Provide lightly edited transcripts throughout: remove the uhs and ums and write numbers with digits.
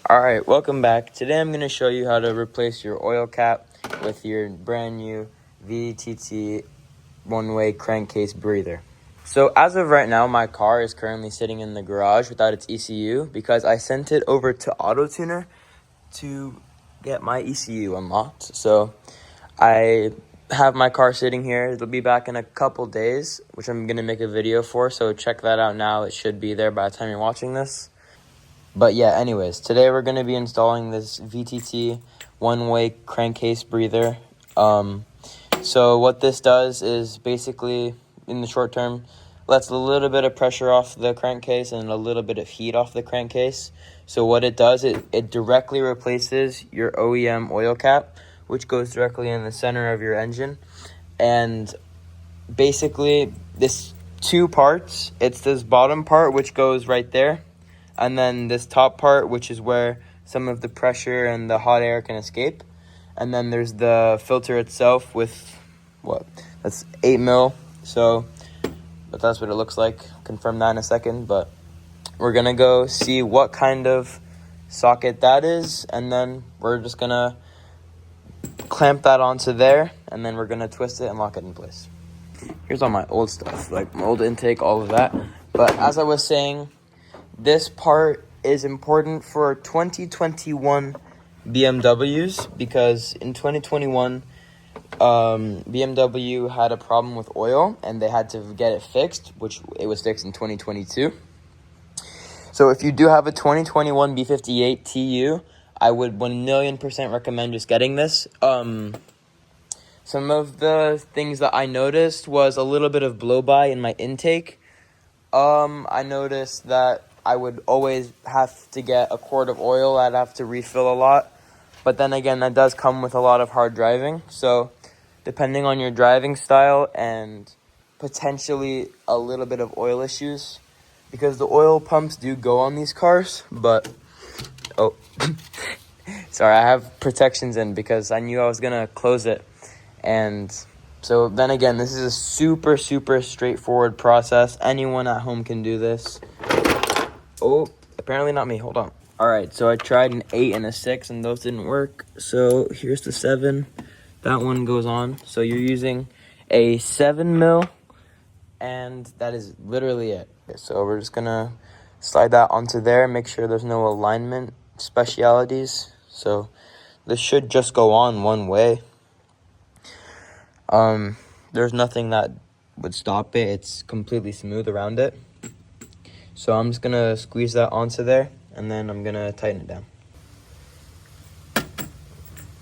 Alright, welcome back. Today I'm going to show you how to replace your oil cap with your brand new VTT One-Way Crankcase breather. So as of right now, my car is currently sitting in the garage without its ECU because I sent it over to Auto Tuner to get my ECU unlocked. So I have my car sitting here. It'll be back in a couple days, which I'm going to make a video for, so check that out now. It should be there by the time you're watching this. But yeah, anyways, today we're going to be installing this VTT One-Way Crankcase breather. So what this does is basically, in the short term, lets a little bit of pressure off the crankcase and a little bit of heat off the crankcase. So what it does, it directly replaces your OEM oil cap, which goes directly in the center of your engine. And basically, this two parts, it's this bottom part, which goes right there. And then this top part, which is where some of the pressure and the hot air can escape. And then there's the filter itself with, that's 8 mil. So, but that's what it looks like. Confirm that in a second. But we're going to go see what kind of socket that is. And then we're just going to clamp that onto there. And then we're going to twist it and lock it in place. Here's all my old stuff, like my old intake, all of that. But as I was saying, this part is important for 2021 BMWs because in 2021, BMW had a problem with oil and they had to get it fixed, which it was fixed in 2022. So if you do have a 2021 B58 TU, I would 1,000,000% recommend just getting this. Some of the things that I noticed was a little bit of blow-by in my intake. I noticed that I would always have to get a quart of oil. I'd have to refill a lot. But then again, that does come with a lot of hard driving. So depending on your driving style and potentially a little bit of oil issues, because the oil pumps do go on these cars, but, sorry, I have protections in because I knew I was going to close it. And so then again, this is a super, super straightforward process. Anyone at home can do this. Oh, apparently not me. Hold on. All right, so I tried an 8 and a 6, and those didn't work. So here's the 7. That one goes on. So you're using a 7 mil, and that is literally it. So we're just going to slide that onto there, make sure there's no alignment specialities. So this should just go on one way. There's nothing that would stop it. It's completely smooth around it. So I'm just going to squeeze that onto there, and then I'm going to tighten it down.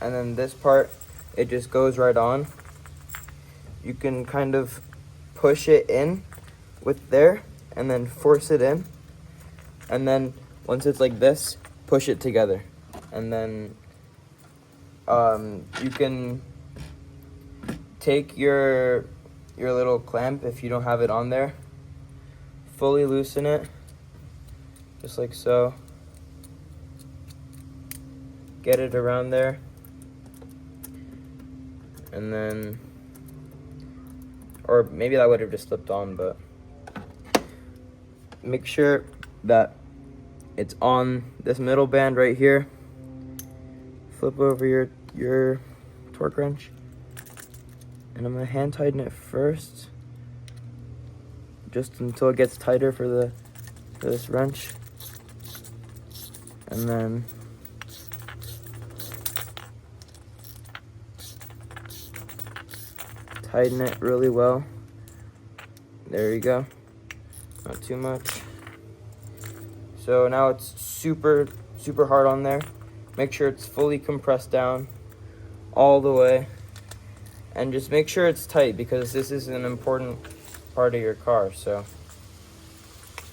And then this part, it just goes right on. You can kind of push it in with there, and then force it in. And then once it's like this, push it together. And then you can take your little clamp, if you don't have it on there, fully loosen it, just like so. Get it around there, and then, or maybe that would have just slipped on, but make sure that it's on this middle band right here. Flip over your torque wrench, and I'm gonna hand tighten it first, just until it gets tighter for this wrench, and then tighten it really well. There you go, not too much. So now it's super hard on there. Make sure it's fully compressed down all the way, and just make sure it's tight because this is an important part of your car. So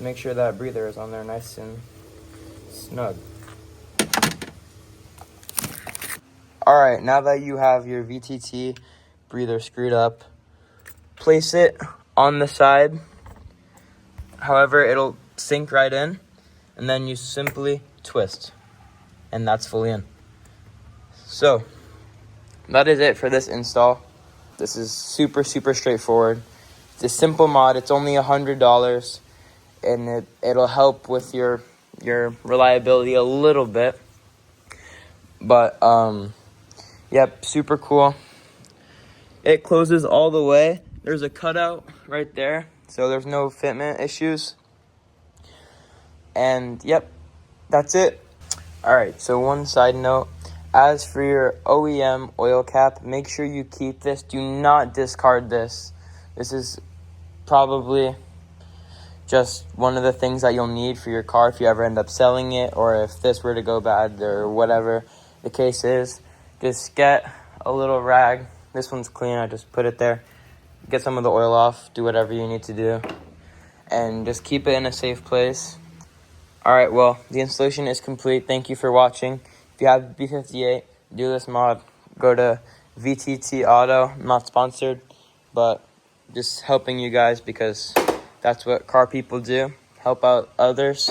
make sure that breather is on there nice and snug. Alright, now that you have your VTT breather screwed up, place it on the side. However, it'll sink right in, and then you simply twist, and that's fully in. So that is it for this install. This is super straightforward. It's a simple mod. It's only $100, and it'll help with your reliability a little bit. But yep, super cool. It closes all the way. There's a cutout right there, so there's no fitment issues. And yep, that's it. All right, so one side note, as for your OEM oil cap, make sure you keep this. Do not discard this. This is probably just one of the things that you'll need for your car if you ever end up selling it, or if this were to go bad or whatever the case is. Just get a little rag. This one's clean, I just put it there. Get some of the oil off, do whatever you need to do, and just keep it in a safe place. Alright, well, the installation is complete. Thank you for watching. If you have B58, do this mod. Go to VTT Auto. I'm not sponsored, but just helping you guys because that's what car people do. Help out others.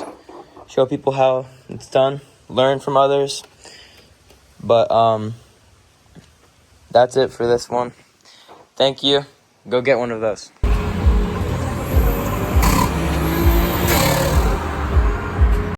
Show people how it's done. Learn from others. But that's it for this one. Thank you. Go get one of those.